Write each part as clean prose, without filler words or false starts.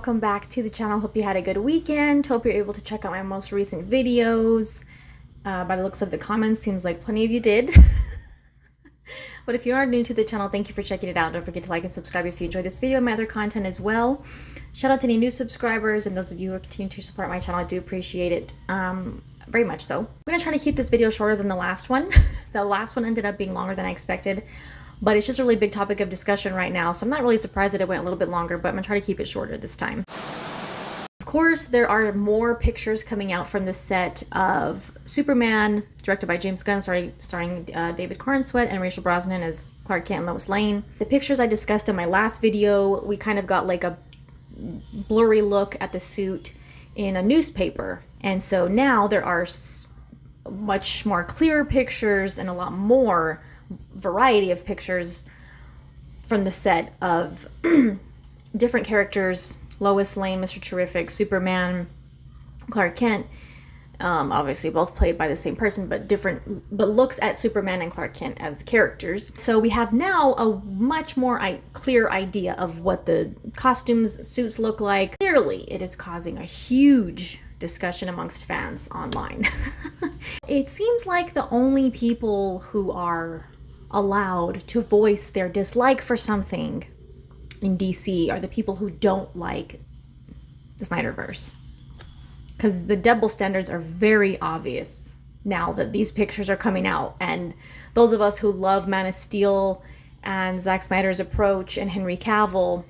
welcome back to the channel. Hope you had a good weekend. Hope you're able to check out my most recent videos. By the looks of the comments, seems like plenty of you did. But if you are new to the channel, thank you for checking it out. Don't forget to like and subscribe if you enjoyed this video and my other content as well. Shout out to any new subscribers and those of you who continue to support my channel. I do appreciate it very much so. I'm going to try to keep this video shorter than the last one. The last one ended up being longer than I expected. But it's just a really big topic of discussion right now, so I'm not really surprised that it went a little bit longer, but I'm going to try to keep it shorter this time. Of course, there are more pictures coming out from the set of Superman, directed by James Gunn, starring David Corenswet and Rachel Brosnahan as Clark Kent and Lois Lane. The pictures I discussed in my last video, we kind of got like a blurry look at the suit in a newspaper. And so now there are much more clearer pictures and a lot more variety of pictures from the set of different characters: Lois Lane, Mr. Terrific, Superman, Clark Kent, obviously both played by the same person, but looks at Superman and Clark Kent as the characters. So we have now a much more clear idea of what the costumes, suits look like. Clearly it is causing a huge discussion amongst fans online. It seems like the only people who are allowed to voice their dislike for something in DC are the people who don't like the Snyderverse. Because the double standards are very obvious now that these pictures are coming out. And those of us who love Man of Steel and Zack Snyder's approach and Henry Cavill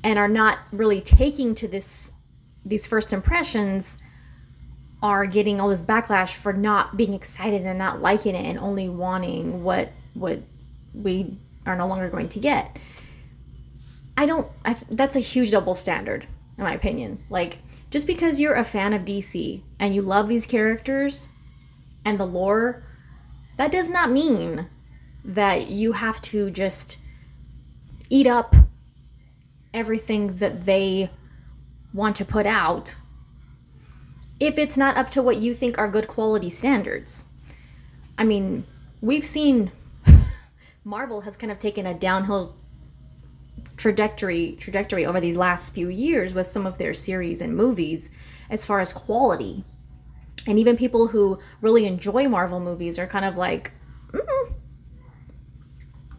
and are not really taking to these first impressions are getting all this backlash for not being excited and not liking it and only wanting what we are no longer going to get. That's a huge double standard, in my opinion. Like, just because you're a fan of DC and you love these characters and the lore, that does not mean that you have to just eat up everything that they want to put out if it's not up to what you think are good quality standards. I mean, we've seen Marvel has kind of taken a downhill trajectory over these last few years with some of their series and movies as far as quality. And even people who really enjoy Marvel movies are kind of like,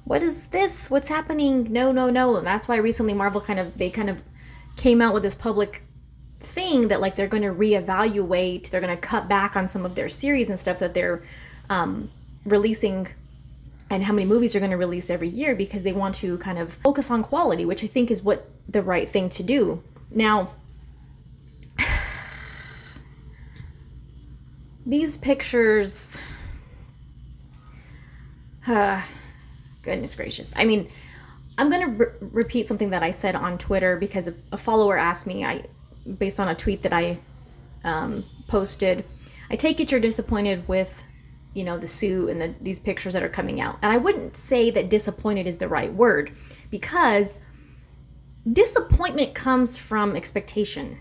what is this? What's happening? No. And that's why recently Marvel kind of came out with this public thing that like they're going to reevaluate, they're going to cut back on some of their series and stuff that they're releasing and how many movies they're going to release every year, because they want to kind of focus on quality, which I think is what the right thing to do. Now, these pictures, goodness gracious. I mean, I'm going to repeat something that I said on Twitter because a follower asked me, based on a tweet that I posted, I take it you're disappointed with, the suit and these pictures that are coming out. And I wouldn't say that disappointed is the right word, because disappointment comes from expectation,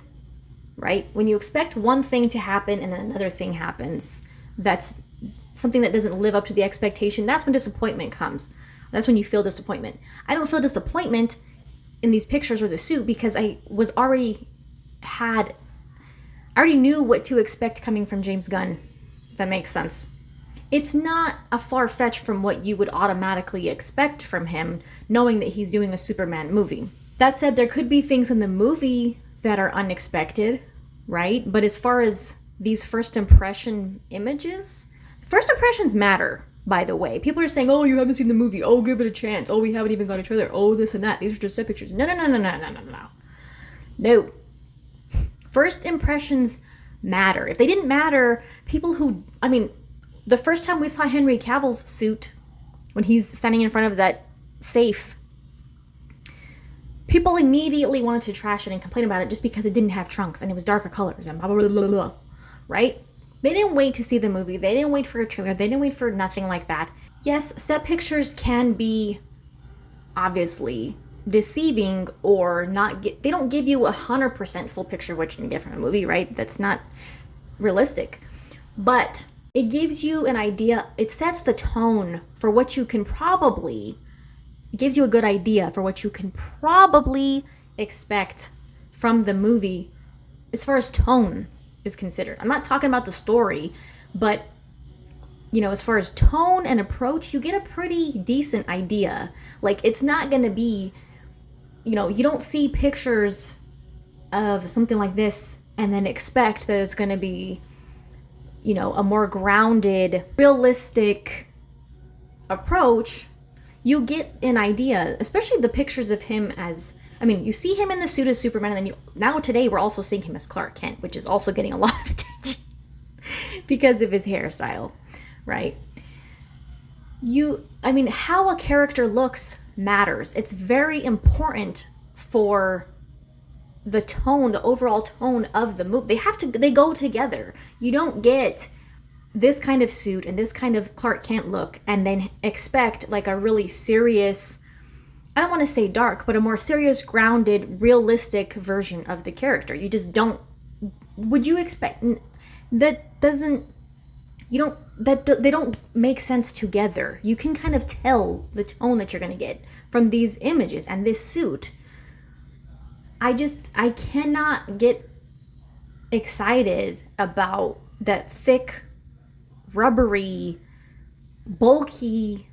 right? When you expect one thing to happen and another thing happens, that's something that doesn't live up to the expectation, that's when disappointment comes. That's when you feel disappointment. I don't feel disappointment in these pictures or the suit because I already knew what to expect coming from James Gunn, if that makes sense. It's not a far-fetched from what you would automatically expect from him, knowing that he's doing a Superman movie. That said, there could be things in the movie that are unexpected, right? But as far as these first impression images, first impressions matter, by the way. People are saying, oh, you haven't seen the movie, oh, give it a chance, oh, we haven't even got a trailer, oh, this and that, these are just set pictures. No. First impressions matter. If they didn't matter, the first time we saw Henry Cavill's suit, when he's standing in front of that safe, people immediately wanted to trash it and complain about it just because it didn't have trunks and it was darker colors and blah, blah, blah, blah, blah, right? They didn't wait to see the movie. They didn't wait for a trailer. They didn't wait for nothing like that. Yes, set pictures can be obviously deceiving or they don't give you 100% full picture of what you're gonna get from a movie, right? That's not realistic. But it gives you an idea. It sets the tone for what you can probably, it gives you a good idea for what you can probably expect from the movie as far as tone is considered. I'm not talking about the story, but as far as tone and approach, you get a pretty decent idea. Like, it's not going to be, you don't see pictures of something like this and then expect that it's going to be, a more grounded, realistic approach. You get an idea, especially the pictures of him as, you see him in the suit as Superman, and then now today we're also seeing him as Clark Kent, which is also getting a lot of attention because of his hairstyle, right? How a character looks matters. It's very important for the tone, the overall tone of the movie. They go together. You don't get this kind of suit and this kind of Clark Kent look and then expect like a really serious, I don't want to say dark, but a more serious, grounded, realistic version of the character. You just don't. Would you expect that? They don't make sense together. You can kind of tell the tone that you're going to get from these images and this suit. I cannot get excited about that thick, rubbery, bulky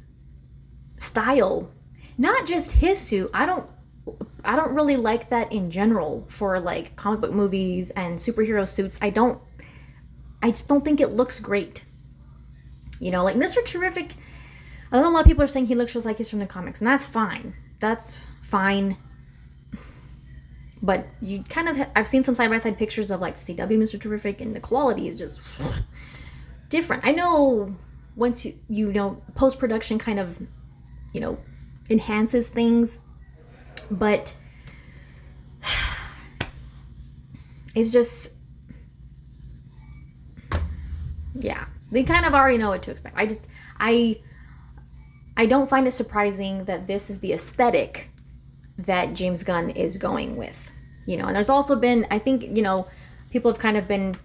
style. Not just his suit. I don't really like that in general for like comic book movies and superhero suits. I just don't think it looks great. Like Mr. Terrific, I know a lot of people are saying he looks just like he's from the comics, and that's fine. That's fine. But you kind of, I've seen some side-by-side pictures of like the CW Mr. Terrific, and the quality is just different. I know once post-production kind of, enhances things, but it's just, yeah, they kind of already know what to expect. I don't find it surprising that this is the aesthetic that James Gunn is going with, and there's also been, I think, people have kind of been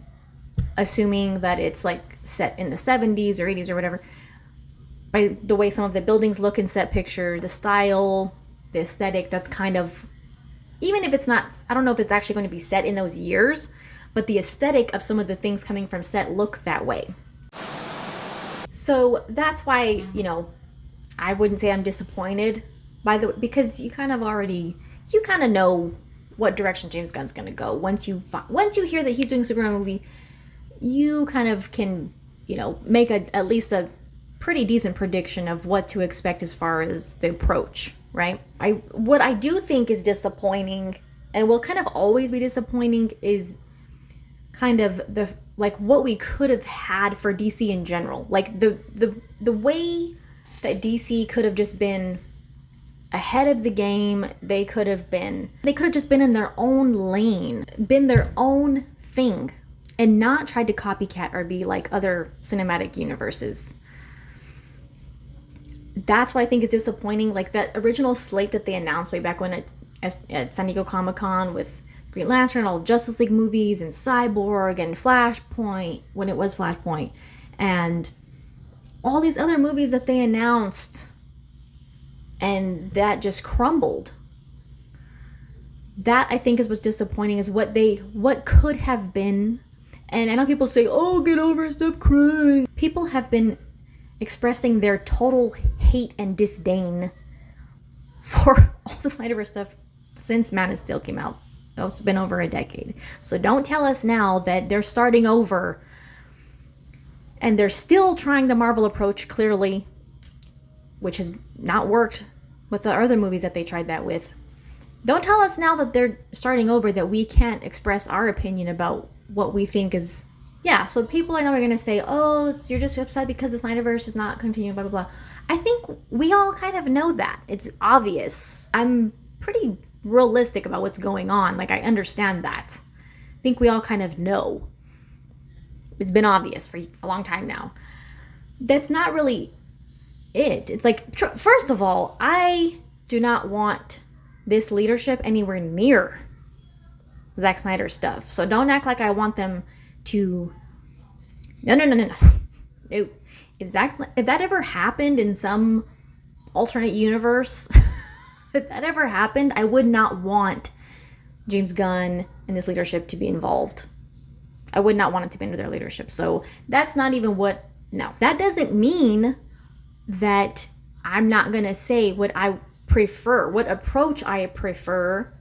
assuming that it's like set in the 70s or 80s or whatever, by the way some of the buildings look in set picture, the style, the aesthetic. That's kind of, even if it's not, I don't know if it's actually going to be set in those years, but the aesthetic of some of the things coming from set look that way. So that's why, I wouldn't say I'm disappointed because you kind of know what direction James Gunn's going to go. Once you hear that he's doing a Superman movie, you kind of can, make at least a pretty decent prediction of what to expect as far as the approach, right? What I do think is disappointing, and will kind of always be disappointing, is kind of what we could have had for DC in general. Like the way that DC could have just been ahead of the game. They could have just been in their own lane, been their own thing, and not tried to copycat or be like other cinematic universes. That's what I think is disappointing. Like that original slate that they announced way back when at San Diego Comic-Con with Green Lantern, all Justice League movies, and Cyborg, and Flashpoint, when it was Flashpoint, and all these other movies that they announced, and that just crumbled. That, I think, is what's disappointing, is what could have been. And I know people say, oh, get over it, stop crying. People have been expressing their total hate and disdain for all the Snyderverse stuff since Man of Steel came out. It's been over a decade. So don't tell us now that they're starting over and they're still trying the Marvel approach, clearly, which has not worked with the other movies that they tried that with. Don't tell us now that they're starting over that we can't express our opinion about what we think is... Yeah, so people I know are going to say, oh, you're just upset because the Snyderverse is not continuing, blah, blah, blah. I think we all kind of know that. It's obvious. I'm pretty realistic about what's going on. Like, I understand that. I think we all kind of know. It's been obvious for a long time now. That's not really it. It's like, first of all, I do not want this leadership anywhere near Zack Snyder stuff. So don't act like I want them to... No. If that ever happened in some alternate universe, if that ever happened, I would not want James Gunn and this leadership to be involved. I would not want it to be under their leadership. So that's not even what, no. That doesn't mean that I'm not going to say what I prefer, what approach I prefer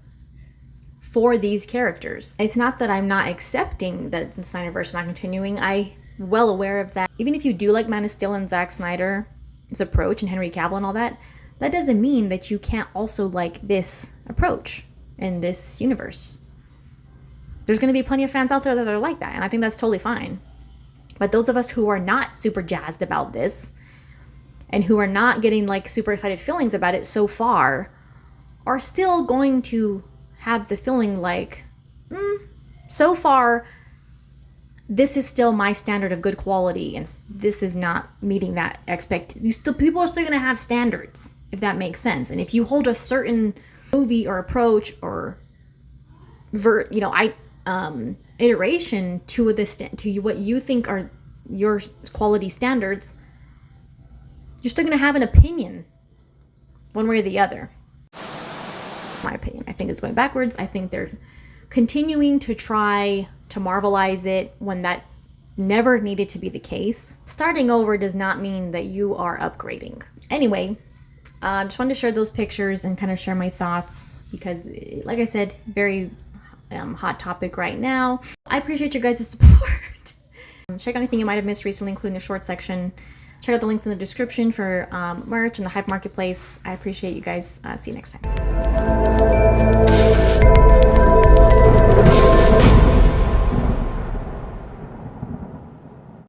for these characters. It's not that I'm not accepting that the Snyderverse is not continuing. I'm well aware of that. Even if you do like Man of Steel and Zack Snyder's approach and Henry Cavill and all that, that doesn't mean that you can't also like this approach in this universe. There's going to be plenty of fans out there that are like that, and I think that's totally fine. But those of us who are not super jazzed about this and who are not getting like super excited feelings about it so far are still going to have the feeling like, so far, this is still my standard of good quality, and this is not meeting that people are still going to have standards, if that makes sense. And if you hold a certain movie or approach or iteration to what you think are your quality standards, you're still going to have an opinion one way or the other. My opinion, I think it's going backwards. I think they're continuing to try to Marvelize it when that never needed to be the case. Starting over does not mean that you are upgrading. Anyway, just wanted to share those pictures and kind of share my thoughts because, like I said, very hot topic right now. I appreciate your guys' support. Check out anything you might have missed recently, including the short section. Check out the links in the description for merch and the Hive Marketplace. I appreciate you guys. See you next time.